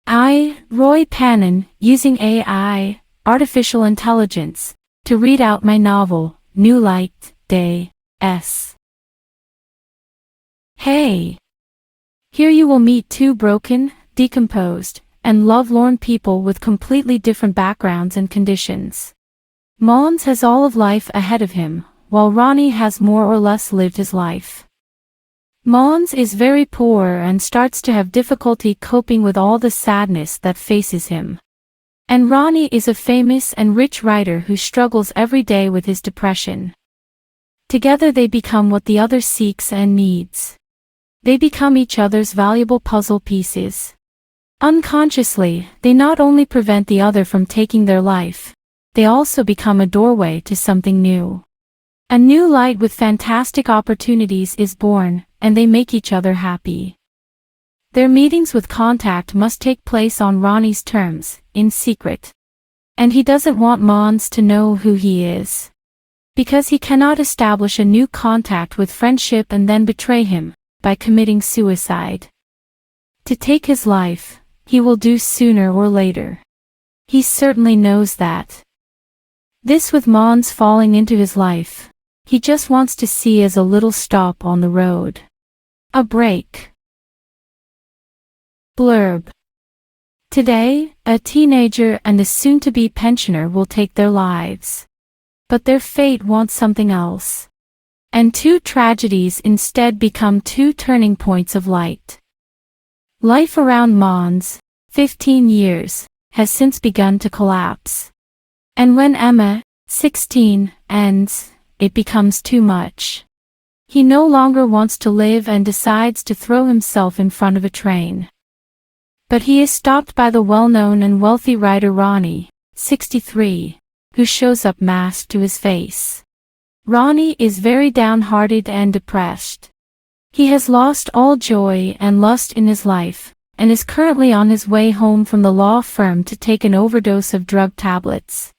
Roy Panen, using AI, artificial intelligence, to read out my novel, New Light, Day, S. Hey! Here you will meet two broken, decomposed, and lovelorn people with completely different backgrounds and conditions. Mons has all of life ahead of him, while Ronnie has more or less lived his life. Mons is very poor and starts to have difficulty coping with all the sadness that faces him. And Ronnie is a famous and rich writer who struggles every day with his depression. Together they become what the other seeks and needs. They become each other's valuable puzzle pieces. Unconsciously, they not only prevent the other from taking their life, they also become a doorway to something new. A new light with fantastic opportunities is born, and they make each other happy. Their meetings with Contact must take place on Ronnie's terms, in secret. And he doesn't want Mons to know who he is. Because he cannot establish a new contact with Friendship and then betray him, by committing suicide. To take his life, he will do sooner or later. He certainly knows that. This with Mons falling into his life, he just wants to see as a little stop on the road. A break. Blurb. Today, a teenager and a soon-to-be pensioner will take their lives. But their fate wants something else. And two tragedies instead become two turning points of light. Life around Mons, 15 years, has since begun to collapse. And when Emma, 16, ends, it becomes too much. He no longer wants to live and decides to throw himself in front of a train. But he is stopped by the well-known and wealthy writer Ronnie, 63, who shows up masked to his face. Ronnie is very downhearted and depressed. He has lost all joy and lust in his life, and is currently on his way home from the law firm to take an overdose of drug tablets.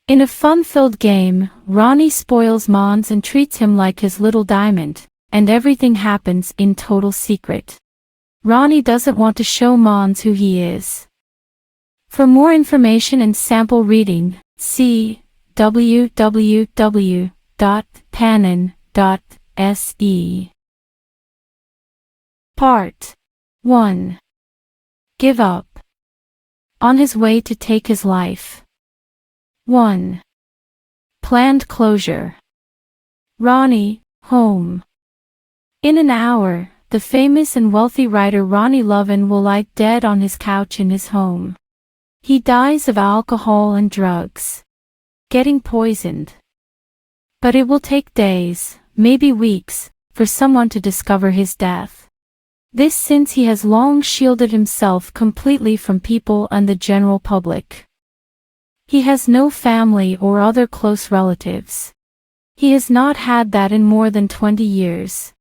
In a fun-filled game, Ronnie spoils Mons and treats him like his little diamond, and everything happens in total secret. Ronnie doesn't want to show Mons who he is. For more information and sample reading, see www.panen.se. Part 1. Give up. On his way to take his life. 1. Planned closure. Ronnie, home. In an hour, the famous and wealthy writer Ronnie Loven will lie dead on his couch in his home. He dies of alcohol and drugs. Getting poisoned. But it will take days, maybe weeks, for someone to discover his death. This since he has long shielded himself completely from people and the general public. He has no family or other close relatives. He has not had that in more than 20 years.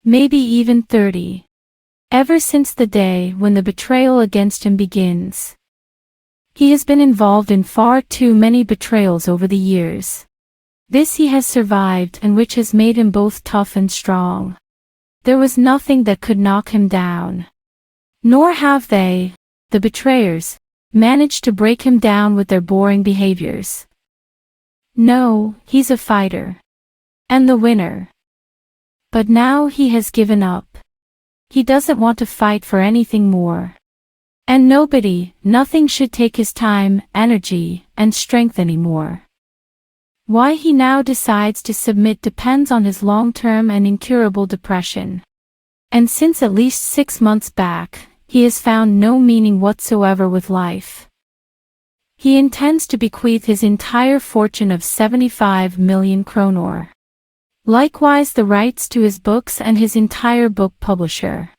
Maybe even 30. Ever since the day when the betrayal against him begins. He has been involved in far too many betrayals over the years. This he has survived and which has made him both tough and strong. There was nothing that could knock him down. Nor have they, the betrayers, managed to break him down with their boring behaviors. No, he's a fighter. And the winner. But now he has given up. He doesn't want to fight for anything more. And nothing should take his time, energy, and strength anymore. Why he now decides to submit depends on his long-term and incurable depression. And since at least 6 months back, he has found no meaning whatsoever with life. He intends to bequeath his entire fortune of 75 million kronor. Likewise the rights to his books and his entire book publisher.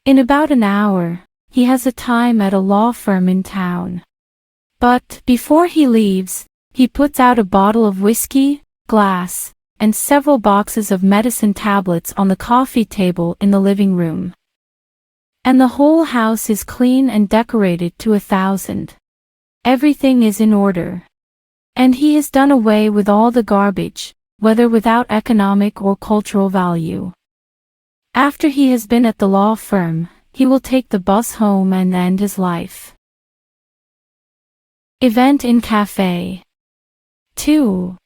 In about an hour, he has a time at a law firm in town. But, before he leaves, he puts out a bottle of whiskey, glass, and several boxes of medicine tablets on the coffee table in the living room. And the whole house is clean and decorated to 1,000. Everything is in order. And he has done away with all the garbage, whether without economic or cultural value. After he has been at the law firm, he will take the bus home and end his life. Event in cafe. 2.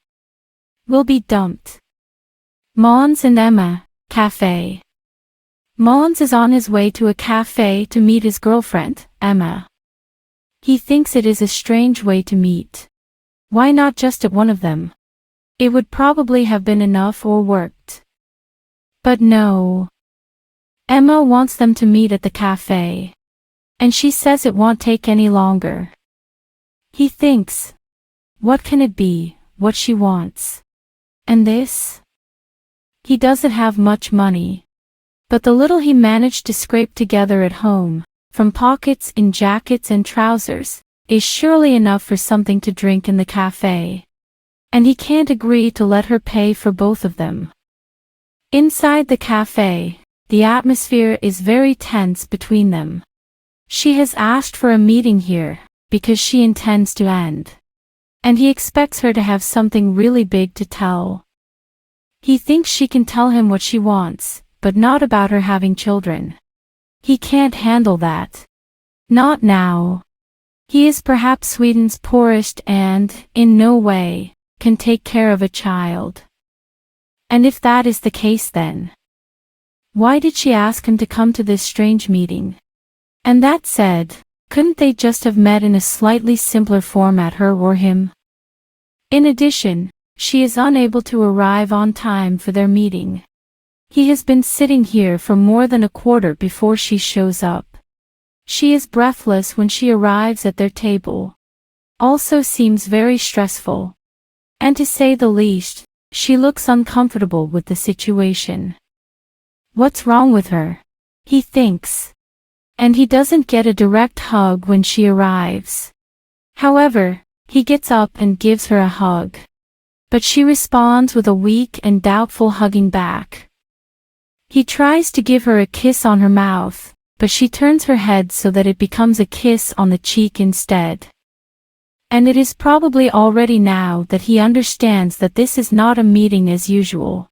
Will be dumped. Måns and Emma, cafe. Måns is on his way to a cafe to meet his girlfriend, Emma. He thinks it is a strange way to meet. Why not just at one of them? It would probably have been enough or worked. But no. Emma wants them to meet at the cafe. And she says it won't take any longer. He thinks, what can it be, what she wants? And this? He doesn't have much money. But the little he managed to scrape together at home, from pockets in jackets and trousers, is surely enough for something to drink in the cafe. And he can't agree to let her pay for both of them. Inside the cafe, the atmosphere is very tense between them. She has asked for a meeting here, because she intends to end. And he expects her to have something really big to tell. He thinks she can tell him what she wants, but not about her having children. He can't handle that. Not now. He is perhaps Sweden's poorest and, in no way, can take care of a child. And if that is the case then, why did she ask him to come to this strange meeting? And that said, couldn't they just have met in a slightly simpler format, her or him? In addition, she is unable to arrive on time for their meeting. He has been sitting here for more than a quarter before she shows up. She is breathless when she arrives at their table. Also seems very stressful. And to say the least, she looks uncomfortable with the situation. What's wrong with her? He thinks. And he doesn't get a direct hug when she arrives. However, he gets up and gives her a hug. But she responds with a weak and doubtful hugging back. He tries to give her a kiss on her mouth, but she turns her head so that it becomes a kiss on the cheek instead. And it is probably already now that he understands that this is not a meeting as usual.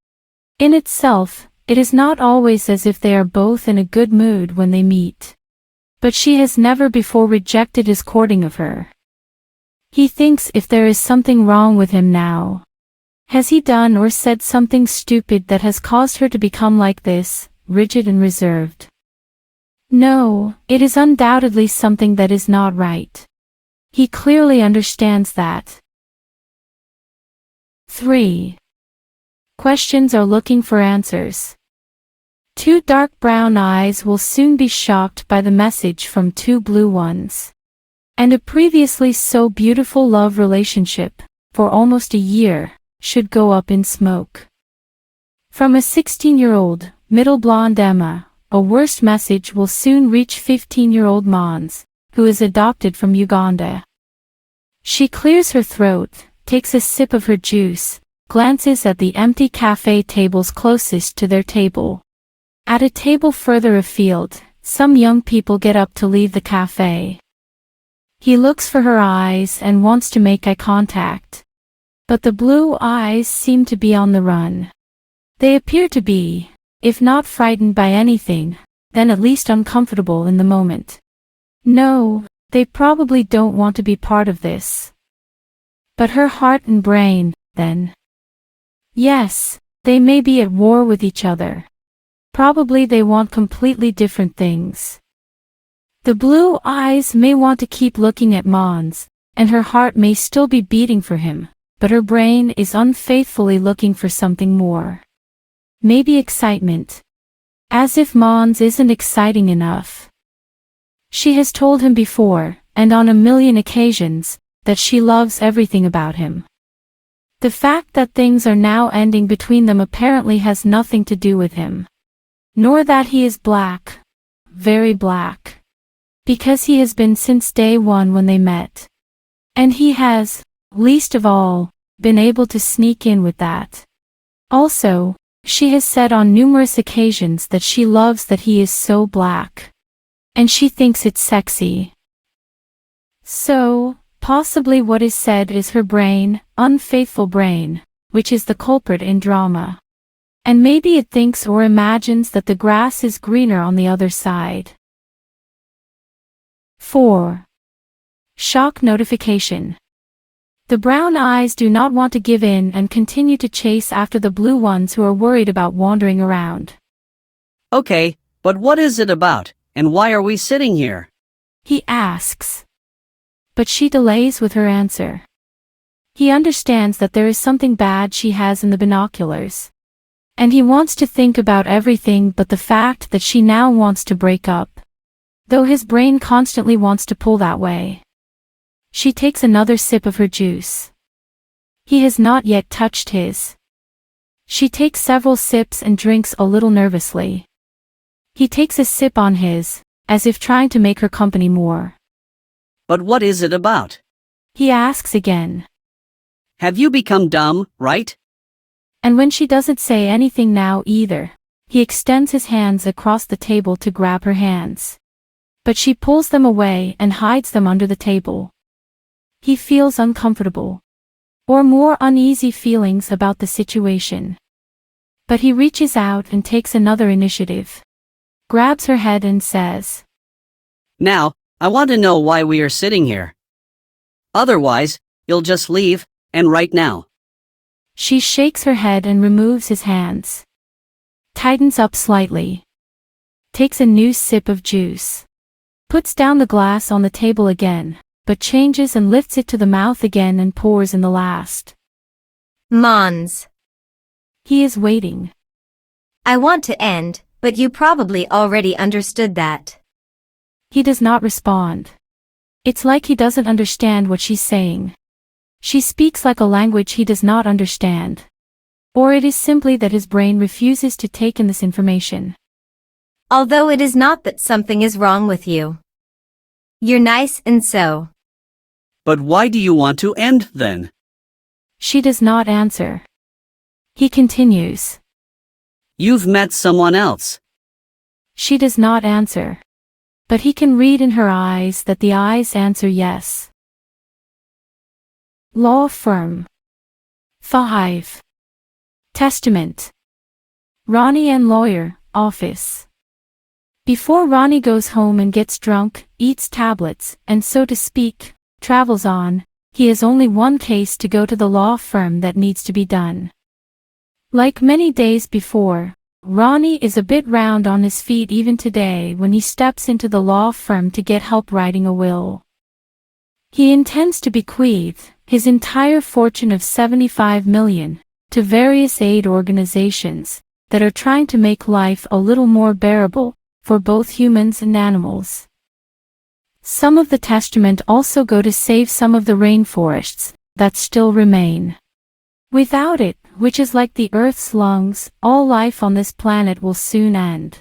In itself, it is not always as if they are both in a good mood when they meet. But she has never before rejected his courting of her. He thinks if there is something wrong with him now. Has he done or said something stupid that has caused her to become like this, rigid and reserved? No, it is undoubtedly something that is not right. He clearly understands that. 3. Questions are looking for answers. 2 dark brown eyes will soon be shocked by the message from 2 blue ones. And a previously so beautiful love relationship, for almost a year, should go up in smoke. From a 16-year-old, middle blonde Emma, a worst message will soon reach 15-year-old Måns, who is adopted from Uganda. She clears her throat, takes a sip of her juice, glances at the empty cafe tables closest to their table. At a table further afield, some young people get up to leave the cafe. He looks for her eyes and wants to make eye contact. But the blue eyes seem to be on the run. They appear to be, if not frightened by anything, then at least uncomfortable in the moment. No, they probably don't want to be part of this. But her heart and brain, then? Yes, they may be at war with each other. Probably they want completely different things. The blue eyes may want to keep looking at Måns, and her heart may still be beating for him, but her brain is unfaithfully looking for something more. Maybe excitement. As if Måns isn't exciting enough. She has told him before, and on a million occasions, that she loves everything about him. The fact that things are now ending between them apparently has nothing to do with him. Nor that he is black. Very black. Because he has been since day one when they met. And he has, least of all, been able to sneak in with that. Also, she has said on numerous occasions that she loves that he is so black. And she thinks it's sexy. So, possibly what is said is her brain, unfaithful brain, which is the culprit in drama. And maybe it thinks or imagines that the grass is greener on the other side. 4. Shock notification. The brown eyes do not want to give in and continue to chase after the blue ones who are worried about wandering around. Okay, but what is it about, and why are we sitting here? He asks. But she delays with her answer. He understands that there is something bad she has in the binoculars. And he wants to think about everything but the fact that she now wants to break up. Though his brain constantly wants to pull that way. She takes another sip of her juice. He has not yet touched his. She takes several sips and drinks a little nervously. He takes a sip on his, as if trying to make her company more. But what is it about? He asks again. Have you become dumb, right? And when she doesn't say anything now either, he extends his hands across the table to grab her hands. But she pulls them away and hides them under the table. He feels uncomfortable. Or more uneasy feelings about the situation. But he reaches out and takes another initiative. Grabs her head and says, Now, I want to know why we are sitting here. Otherwise, you'll just leave, and right now. She shakes her head and removes his hands. Tightens up slightly. Takes a new sip of juice. Puts down the glass on the table again, but changes and lifts it to the mouth again and pours in the last. Mons. He is waiting. I want to end, but you probably already understood that. He does not respond. It's like he doesn't understand what she's saying. She speaks like a language he does not understand. Or it is simply that his brain refuses to take in this information. Although it is not that something is wrong with you. You're nice and so. But why do you want to end then? She does not answer. He continues. You've met someone else. She does not answer. But he can read in her eyes that the eyes answer yes. Law firm. 5. Testament. Ronnie and lawyer, office. Before Ronnie goes home and gets drunk, eats tablets, and so to speak, travels on, he has only one case to go to the law firm that needs to be done. Like many days before, Ronnie is a bit round on his feet even today when he steps into the law firm to get help writing a will. He intends to bequeath his entire fortune of $75 million to various aid organizations that are trying to make life a little more bearable for both humans and animals. Some of the testament also go to save some of the rainforests that still remain. Without it, which is like the Earth's lungs, all life on this planet will soon end.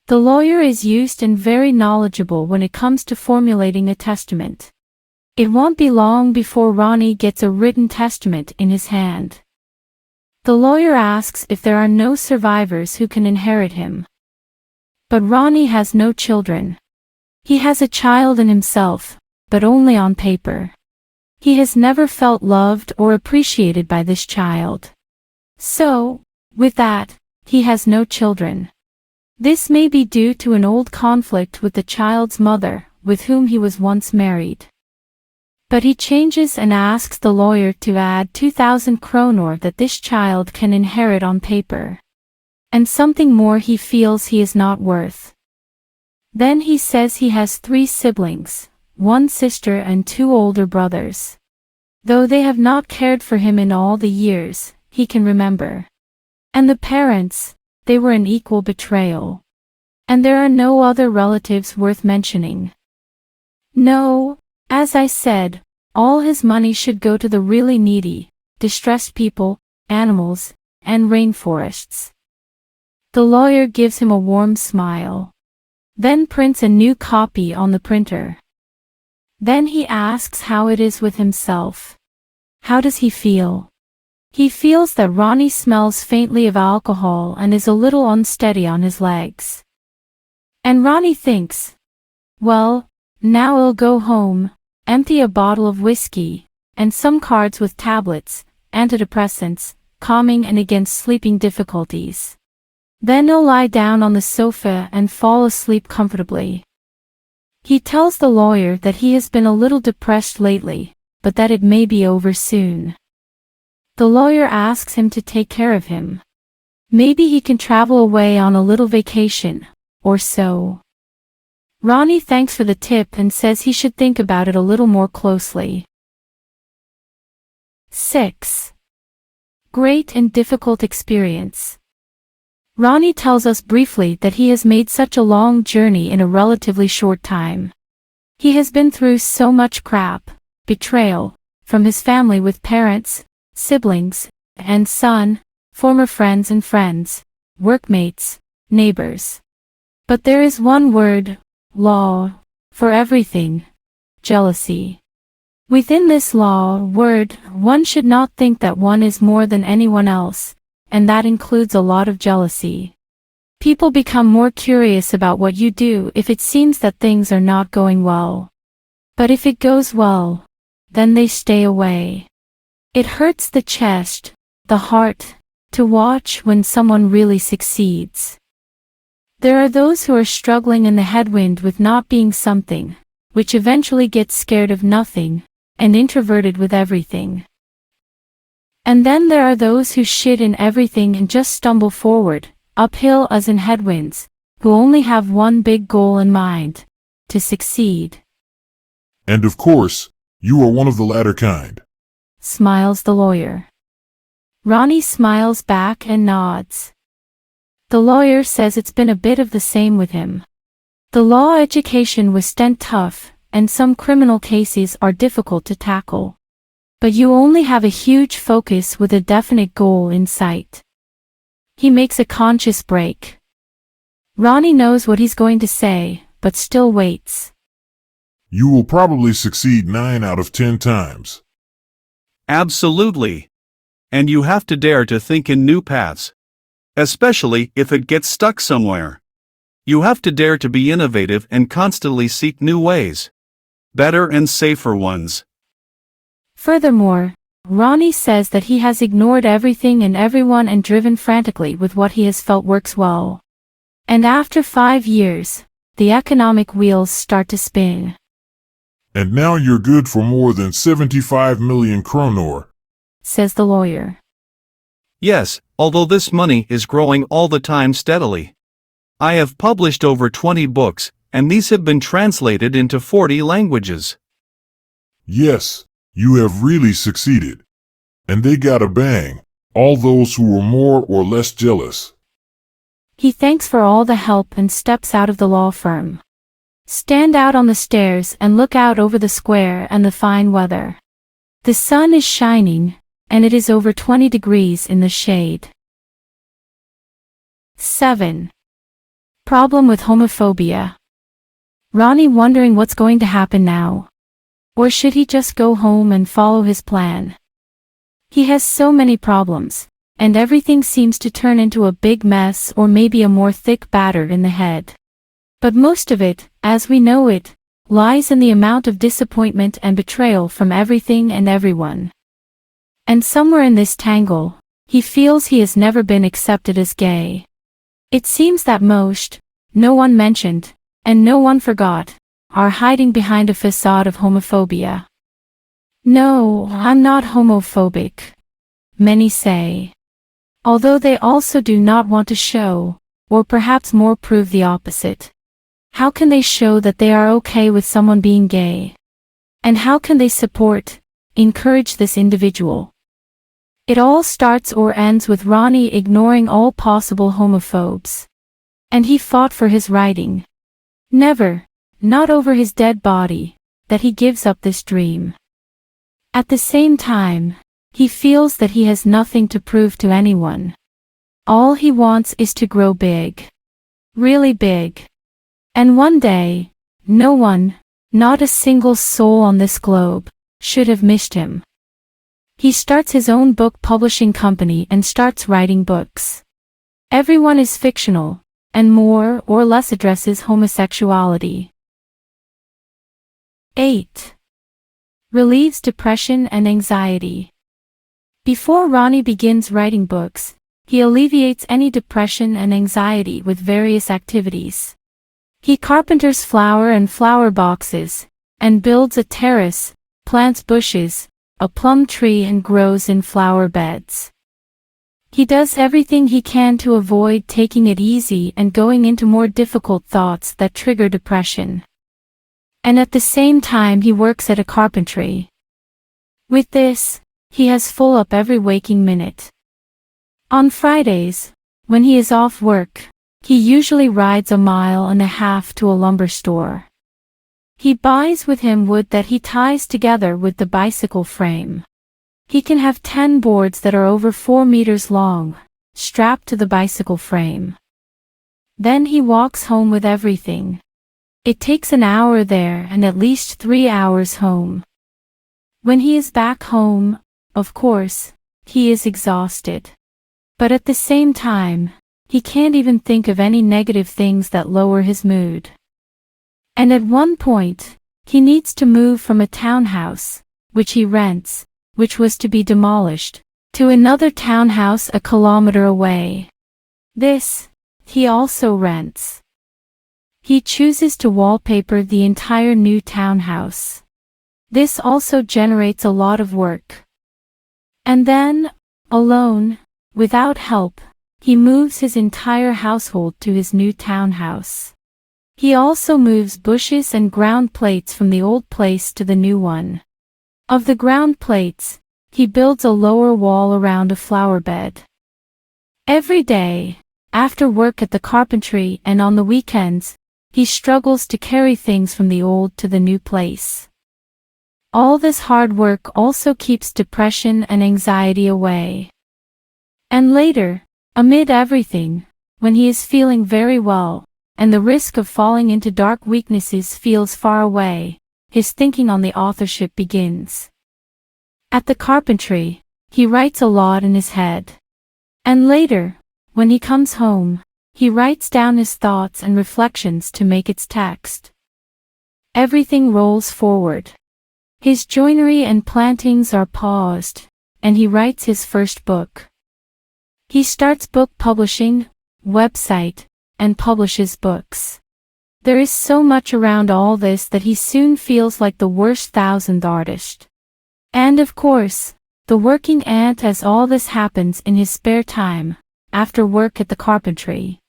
The lawyer is used and very knowledgeable when it comes to formulating a testament. It won't be long before Ronnie gets a written testament in his hand. The lawyer asks if there are no survivors who can inherit him. But Ronnie has no children. He has a child in himself, but only on paper. He has never felt loved or appreciated by this child. So, with that, he has no children. This may be due to an old conflict with the child's mother, with whom he was once married. But he changes and asks the lawyer to add 2,000 kronor that this child can inherit on paper. And something more he feels he is not worth. Then he says he has 3 siblings, 1 sister and 2 older brothers. Though they have not cared for him in all the years he can remember. And the parents, they were an equal betrayal. And there are no other relatives worth mentioning. No, as I said, all his money should go to the really needy, distressed people, animals, and rainforests. The lawyer gives him a warm smile. Then prints a new copy on the printer. Then he asks how it is with himself. How does he feel? He feels that Ronnie smells faintly of alcohol and is a little unsteady on his legs. And Ronnie thinks, well, now I'll go home, empty a bottle of whiskey, and some cards with tablets, antidepressants, calming and against sleeping difficulties. Then I'll lie down on the sofa and fall asleep comfortably. He tells the lawyer that he has been a little depressed lately, but that it may be over soon. The lawyer asks him to take care of him. Maybe he can travel away on a little vacation, or so. Ronnie thanks for the tip and says he should think about it a little more closely. 6. Great and difficult experience. Ronnie tells us briefly that he has made such a long journey in a relatively short time. He has been through so much crap, betrayal, from his family with parents, siblings, and son, former friends and friends, workmates, neighbors. But there is one word, law, for everything: jealousy. Within this law word, one should not think that one is more than anyone else, and that includes a lot of jealousy. People become more curious about what you do if it seems that things are not going well. But if it goes well, then they stay away. It hurts the chest, the heart, to watch when someone really succeeds. There are those who are struggling in the headwind with not being something, which eventually gets scared of nothing, and introverted with everything. And then there are those who shit in everything and just stumble forward, uphill as in headwinds, who only have one big goal in mind: to succeed. And of course, you are one of the latter kind. Smiles the lawyer. Ronnie smiles back and nods. The lawyer says it's been a bit of the same with him. The law education was tough, and some criminal cases are difficult to tackle. But you only have a huge focus with a definite goal in sight. He makes a conscious break. Ronnie knows what he's going to say, but still waits. You will probably succeed 9 out of 10 times. Absolutely. And you have to dare to think in new paths. Especially if it gets stuck somewhere. You have to dare to be innovative and constantly seek new ways. Better and safer ones. Furthermore, Ronnie says that he has ignored everything and everyone and driven frantically with what he has felt works well. And after 5 years, the economic wheels start to spin. And now you're good for more than 75 million kronor, says the lawyer. Yes, although this money is growing all the time steadily. I have published over 20 books, and these have been translated into 40 languages. Yes, you have really succeeded. And they got a bang, all those who were more or less jealous. He thanks for all the help and steps out of the law firm. Stand out on the stairs and look out over the square and the fine weather. The sun is shining, and it is over 20 degrees in the shade. 7. Problem with homophobia. Ronnie wondering what's going to happen now. Or should he just go home and follow his plan? He has so many problems, and everything seems to turn into a big mess or maybe a more thick batter in the head. But most of it, as we know it, lies in the amount of disappointment and betrayal from everything and everyone. And somewhere in this tangle, he feels he has never been accepted as gay. It seems that most, no one mentioned, and no one forgot, are hiding behind a facade of homophobia. No, I'm not homophobic, many say. Although they also do not want to show, or perhaps more prove the opposite. How can they show that they are okay with someone being gay? And how can they support, encourage this individual? It all starts or ends with Ronnie ignoring all possible homophobes. And he fought for his writing. Never, not over his dead body, that he gives up this dream. At the same time, he feels that he has nothing to prove to anyone. All he wants is to grow big. Really big. And one day, no one, not a single soul on this globe, should have missed him. He starts his own book publishing company and starts writing books. Everyone is fictional, and more or less addresses homosexuality. 8. Relieves depression and anxiety. Before Ronnie begins writing books, he alleviates any depression and anxiety with various activities. He carpenters flower and flower boxes, and builds a terrace, plants bushes, a plum tree and grows in flower beds. He does everything he can to avoid taking it easy and going into more difficult thoughts that trigger depression. And at the same time he works at a carpentry. With this, he has full up every waking minute. On Fridays, when he is off work, he usually rides 1.5 miles to a lumber store. He buys with him wood that he ties together with the bicycle frame. He can have 10 boards that are over 4 meters long, strapped to the bicycle frame. Then he walks home with everything. It takes an hour there and at least 3 hours home. When he is back home, of course, he is exhausted. But at the same time, he can't even think of any negative things that lower his mood. And at one point, he needs to move from a townhouse, which he rents, which was to be demolished, to another townhouse 1 kilometer away. This, he also rents. He chooses to wallpaper the entire new townhouse. This also generates a lot of work. And then, alone, without help, he moves his entire household to his new townhouse. He also moves bushes and ground plates from the old place to the new one. Of the ground plates, he builds a lower wall around a flower bed. Every day, after work at the carpentry and on the weekends, he struggles to carry things from the old to the new place. All this hard work also keeps depression and anxiety away. And later, amid everything, when he is feeling very well, and the risk of falling into dark weaknesses feels far away, his thinking on the authorship begins. At the carpentry, he writes a lot in his head. And later, when he comes home, he writes down his thoughts and reflections to make its text. Everything rolls forward. His joinery and plantings are paused, and he writes his first book. He starts book publishing, website, and publishes books. There is so much around all this that he soon feels like the worst 1000th artist. And of course, the working ant as all this happens in his spare time, after work at the carpentry.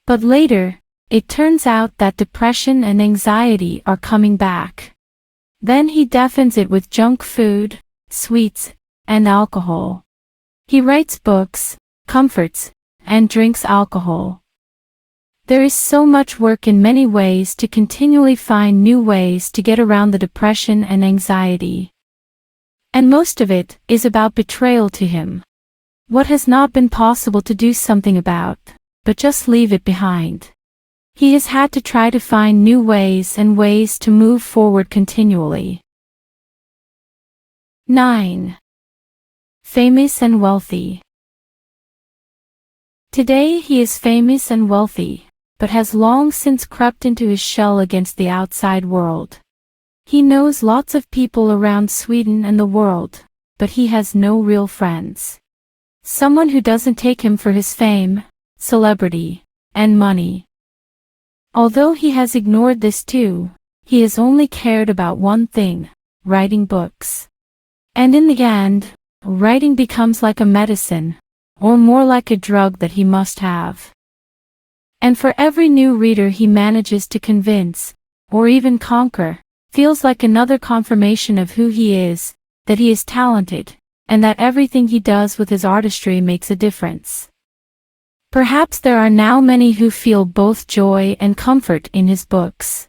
But later, it turns out that depression and anxiety are coming back. Then he deafens it with junk food, sweets, and alcohol. He writes books, comforts, and drinks alcohol. There is so much work in many ways to continually find new ways to get around the depression and anxiety. And most of it is about betrayal to him. What has not been possible to do something about, but just leave it behind. He has had to try to find new ways and ways to move forward continually. 9. Famous and wealthy. Today he is famous and wealthy, but has long since crept into his shell against the outside world. He knows lots of people around Sweden and the world, but he has no real friends. Someone who doesn't take him for his fame, celebrity, and money. Although he has ignored this too, he has only cared about one thing, writing books. And in the end, writing becomes like a medicine, or more like a drug that he must have. And for every new reader he manages to convince, or even conquer, feels like another confirmation of who he is, that he is talented, and that everything he does with his artistry makes a difference. Perhaps there are now many who feel both joy and comfort in his books.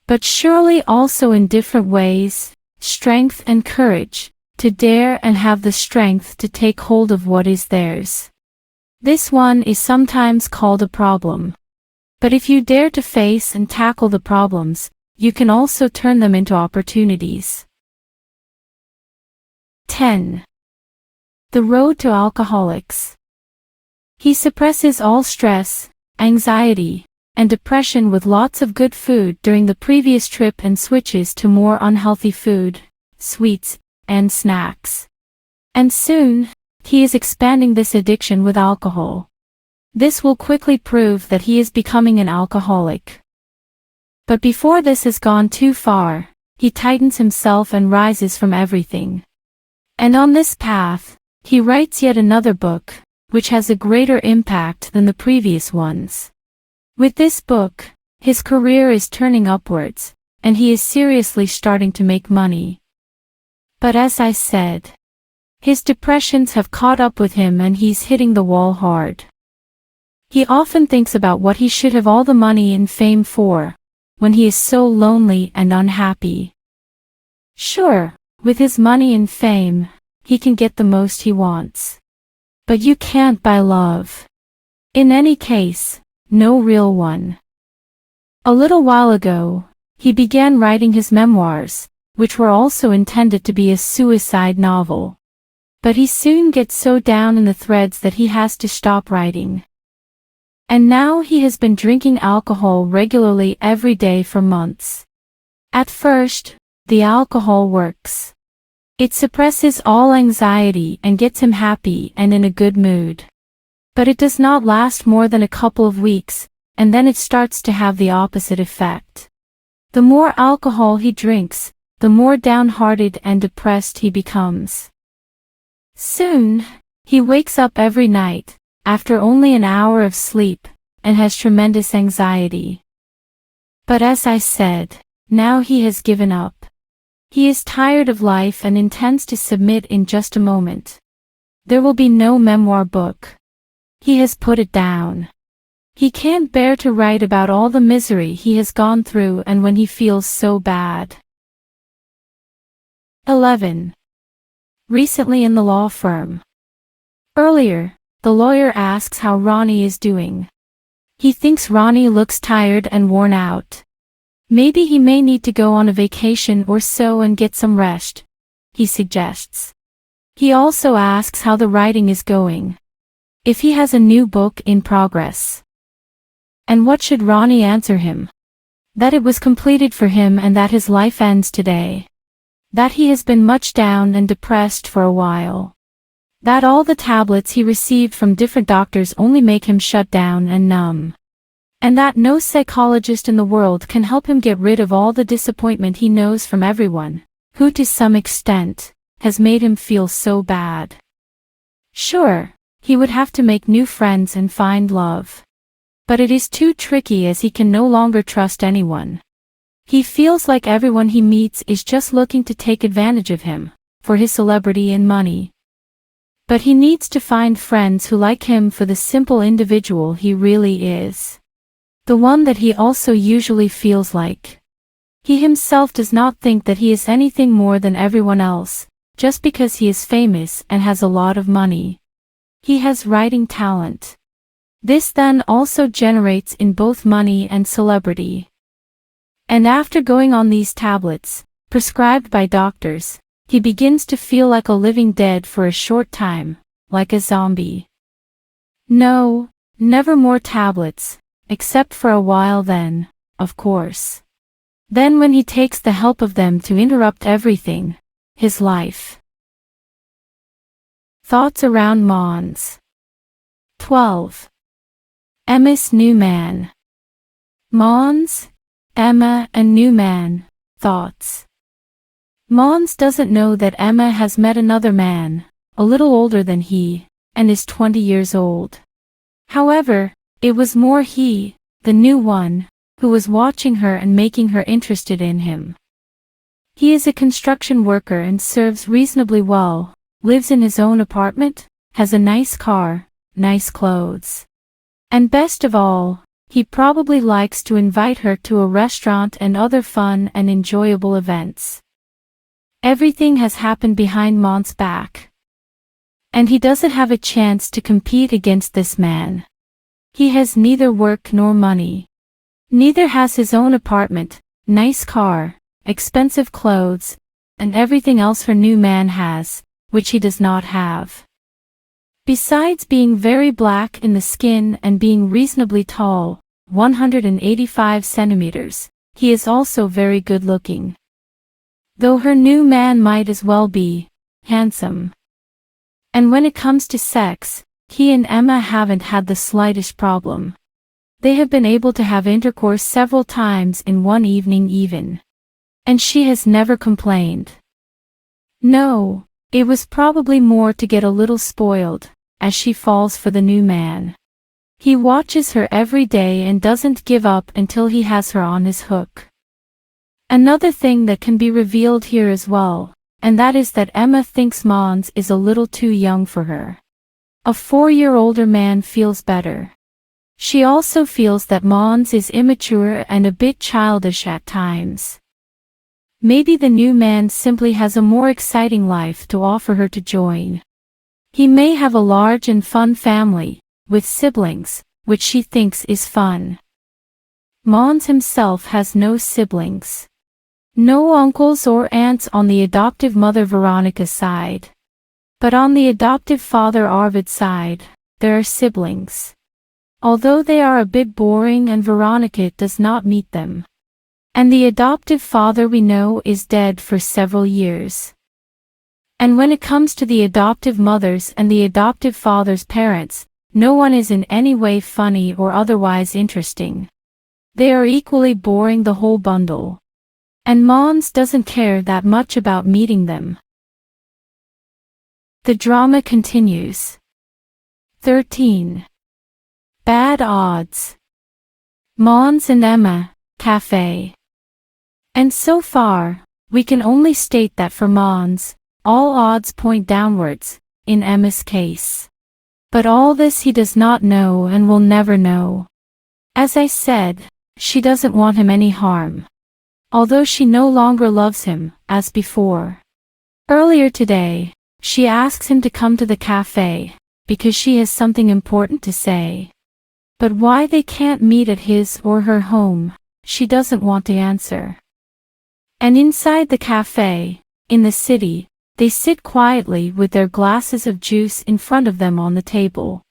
But surely also in different ways, strength and courage, to dare and have the strength to take hold of what is theirs. This one is sometimes called a problem. But if you dare to face and tackle the problems, you can also turn them into opportunities. 10. The road to alcoholics. He suppresses all stress, anxiety, and depression with lots of good food during the previous trip and switches to more unhealthy food, sweets, and snacks. And soon, he is expanding this addiction with alcohol. This will quickly prove that he is becoming an alcoholic. But before this has gone too far, he tightens himself and rises from everything. And on this path, he writes yet another book, which has a greater impact than the previous ones. With this book, his career is turning upwards, and he is seriously starting to make money. But as I said, his depressions have caught up with him and he's hitting the wall hard. He often thinks about what he should have all the money and fame for, when he is so lonely and unhappy. Sure, with his money and fame, he can get the most he wants. But you can't buy love. In any case, no real one. A little while ago, he began writing his memoirs, which were also intended to be a suicide novel. But he soon gets so down in the threads that he has to stop writing. And now he has been drinking alcohol regularly every day for months. At first, the alcohol works. It suppresses all anxiety and gets him happy and in a good mood. But it does not last more than a couple of weeks, and then it starts to have the opposite effect. The more alcohol he drinks, the more downhearted and depressed he becomes. Soon, he wakes up every night, after only an hour of sleep, and has tremendous anxiety. But as I said, now he has given up. He is tired of life and intends to submit in just a moment. There will be no memoir book. He has put it down. He can't bear to write about all the misery he has gone through and when he feels so bad. 11. Recently in the law firm. Earlier, the lawyer asks how Ronnie is doing. He thinks Ronnie looks tired and worn out. Maybe he may need to go on a vacation or so and get some rest, he suggests. He also asks how the writing is going. If he has a new book in progress. And what should Ronnie answer him? That it was completed for him and that his life ends today. That he has been much down and depressed for a while. That all the tablets he received from different doctors only make him shut down and numb. And that no psychologist in the world can help him get rid of all the disappointment he knows from everyone, who to some extent, has made him feel so bad. Sure, he would have to make new friends and find love. But it is too tricky as he can no longer trust anyone. He feels like everyone he meets is just looking to take advantage of him, for his celebrity and money. But he needs to find friends who like him for the simple individual he really is. The one that he also usually feels like. He himself does not think that he is anything more than everyone else, just because he is famous and has a lot of money. He has writing talent. This then also generates in both money and celebrity. And after going on these tablets, prescribed by doctors, he begins to feel like a living dead for a short time, like a zombie. No, never more tablets, except for a while then, of course. Then when he takes the help of them to interrupt everything, his life. Thoughts around Mons. 12. Emma's new man. Mons, Emma and new man, thoughts. Mons doesn't know that Emma has met another man, a little older than he, and is 20 years old. However, it was more he, the new one, who was watching her and making her interested in him. He is a construction worker and serves reasonably well, lives in his own apartment, has a nice car, nice clothes. And best of all, he probably likes to invite her to a restaurant and other fun and enjoyable events. Everything has happened behind Mons' back. And he doesn't have a chance to compete against this man. He has neither work nor money. Neither has his own apartment, nice car, expensive clothes, and everything else her new man has, which he does not have. Besides being very black in the skin and being reasonably tall, 185 centimeters, he is also very good looking. Though her new man might as well be handsome. And when it comes to sex, he and Emma haven't had the slightest problem. They have been able to have intercourse several times in one evening even. And she has never complained. No, it was probably more to get a little spoiled, as she falls for the new man. He watches her every day and doesn't give up until he has her on his hook. Another thing that can be revealed here as well, and that is that Emma thinks Mons is a little too young for her. A 4-year older man feels better. She also feels that Mons is immature and a bit childish at times. Maybe the new man simply has a more exciting life to offer her to join. He may have a large and fun family, with siblings, which she thinks is fun. Mons himself has no siblings. No uncles or aunts on the adoptive mother Veronica's side. But on the adoptive father Arvid's side, there are siblings. Although they are a bit boring and Veronica does not meet them. And the adoptive father we know is dead for several years. And when it comes to the adoptive mothers and the adoptive father's parents, no one is in any way funny or otherwise interesting. They are equally boring, the whole bundle. And Mons doesn't care that much about meeting them. The drama continues. 13. Bad odds. Mons and Emma, cafe. And so far, we can only state that for Mons, all odds point downwards, in Emma's case. But all this he does not know and will never know. As I said, she doesn't want him any harm. Although she no longer loves him, as before. Earlier today, she asks him to come to the cafe, because she has something important to say. But why they can't meet at his or her home, she doesn't want to answer. And inside the cafe, in the city, they sit quietly with their glasses of juice in front of them on the table.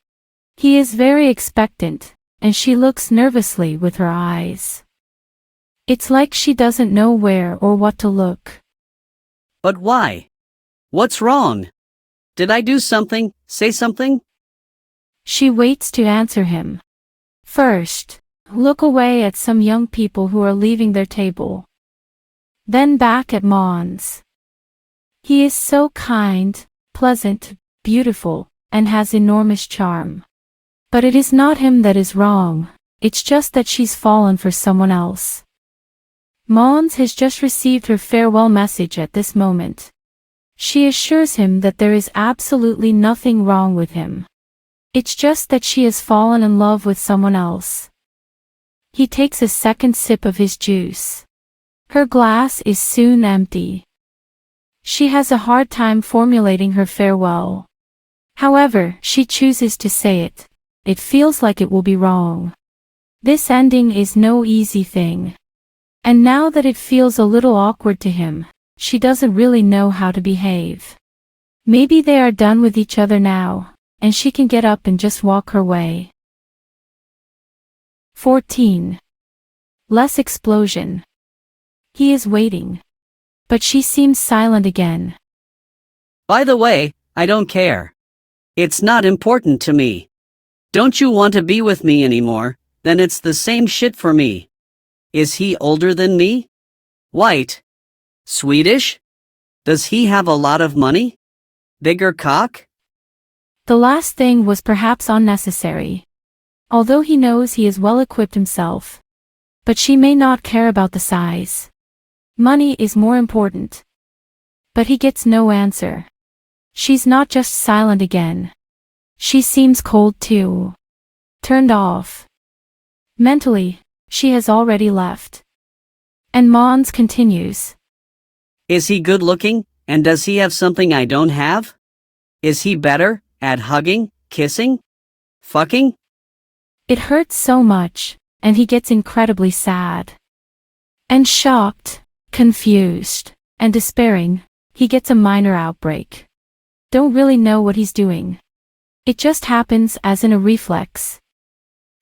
He is very expectant, and she looks nervously with her eyes. It's like she doesn't know where or what to look. But why? What's wrong? Did I do something, say something? She waits to answer him. First, look away at some young people who are leaving their table. Then back at Mons. He is so kind, pleasant, beautiful, and has enormous charm. But it is not him that is wrong, it's just that she's fallen for someone else. Mons has just received her farewell message at this moment. She assures him that there is absolutely nothing wrong with him. It's just that she has fallen in love with someone else. He takes a second sip of his juice. Her glass is soon empty. She has a hard time formulating her farewell. However, she chooses to say it. It feels like it will be wrong. This ending is no easy thing. And now that it feels a little awkward to him, she doesn't really know how to behave. Maybe they are done with each other now, and she can get up and just walk her way. 14. Less explosion. He is waiting. But she seems silent again. By the way, I don't care. It's not important to me. Don't you want to be with me anymore? Then it's the same shit for me. Is he older than me? White? Swedish? Does he have a lot of money? Bigger cock? The last thing was perhaps unnecessary. Although he knows he is well equipped himself. But she may not care about the size. Money is more important. But he gets no answer. She's not just silent again. She seems cold too. Turned off. Mentally, she has already left. And Mons continues. Is he good looking, and does he have something I don't have? Is he better at hugging, kissing, fucking? It hurts so much, and he gets incredibly sad. And shocked, confused, and despairing, he gets a minor outbreak. Don't really know what he's doing. It just happens as in a reflex.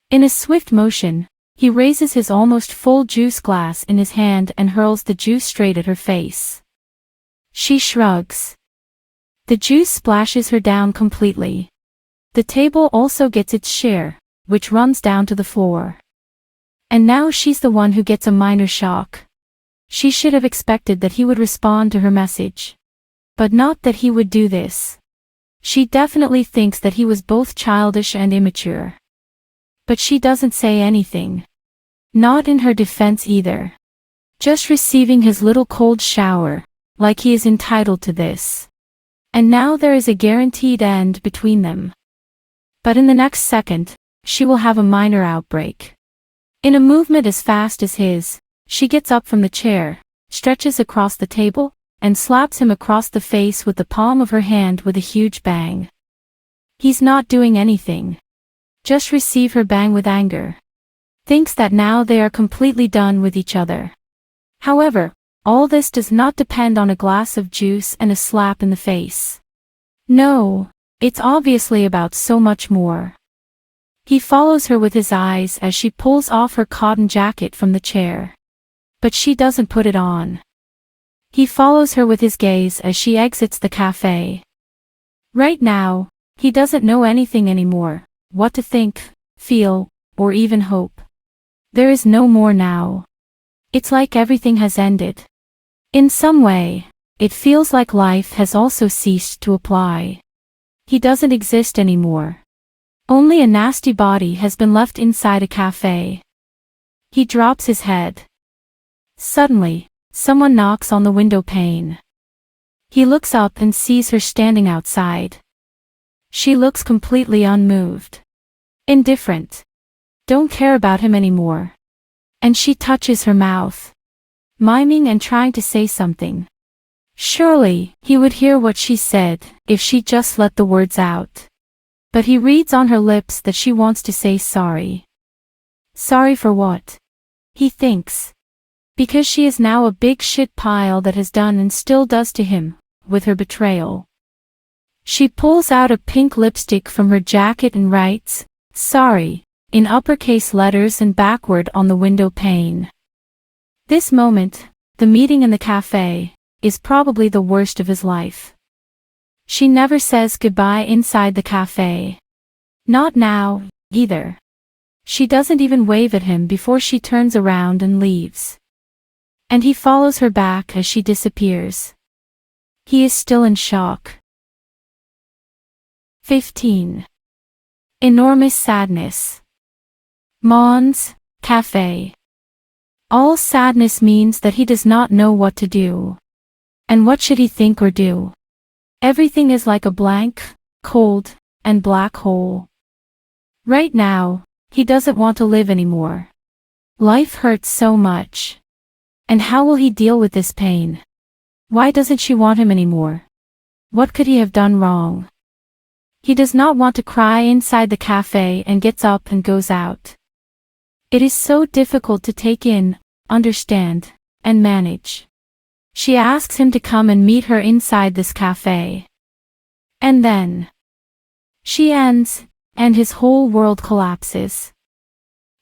In a swift motion, he raises his almost full juice glass in his hand and hurls the juice straight at her face. She shrugs. The juice splashes her down completely. The table also gets its share, which runs down to the floor. And now she's the one who gets a minor shock. She should have expected that he would respond to her message. But not that he would do this. She definitely thinks that he was both childish and immature. But she doesn't say anything. Not in her defense either. Just receiving his little cold shower, like he is entitled to this. And now there is a guaranteed end between them. But in the next second, she will have a minor outbreak. In a movement as fast as his, she gets up from the chair, stretches across the table, and slaps him across the face with the palm of her hand with a huge bang. He's not doing anything. Just receive her bang with anger. Thinks that now they are completely done with each other. However, all this does not depend on a glass of juice and a slap in the face. No, it's obviously about so much more. He follows her with his eyes as she pulls off her cotton jacket from the chair. But she doesn't put it on. He follows her with his gaze as she exits the cafe. Right now, he doesn't know anything anymore, what to think, feel, or even hope. There is no more now. It's like everything has ended. In some way, it feels like life has also ceased to apply. He doesn't exist anymore. Only a nasty body has been left inside a cafe. He drops his head. Suddenly, someone knocks on the window pane. He looks up and sees her standing outside. She looks completely unmoved. Indifferent. Don't care about him anymore. And she touches her mouth, miming and trying to say something. Surely, he would hear what she said if she just let the words out. But he reads on her lips that she wants to say sorry. Sorry for what? He thinks. Because she is now a big shit pile that has done and still does to him, with her betrayal. She pulls out a pink lipstick from her jacket and writes, "Sorry," in uppercase letters and backward on the window pane. This moment, the meeting in the cafe, is probably the worst of his life. She never says goodbye inside the cafe. Not now, either. She doesn't even wave at him before she turns around and leaves. And he follows her back as she disappears. He is still in shock. 15. Enormous sadness. Mons, cafe. All sadness means that he does not know what to do. And what should he think or do? Everything is like a blank, cold, and black hole. Right now, he doesn't want to live anymore. Life hurts so much. And how will he deal with this pain? Why doesn't she want him anymore? What could he have done wrong? He does not want to cry inside the cafe and gets up and goes out. It is so difficult to take in, understand, and manage. She asks him to come and meet her inside this cafe. And then she ends, and his whole world collapses.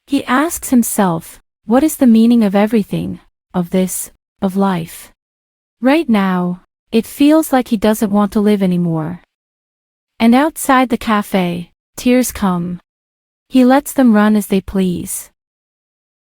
He asks himself, what is the meaning of everything, of this, of life? Right now, it feels like he doesn't want to live anymore. And outside the cafe, tears come. He lets them run as they please.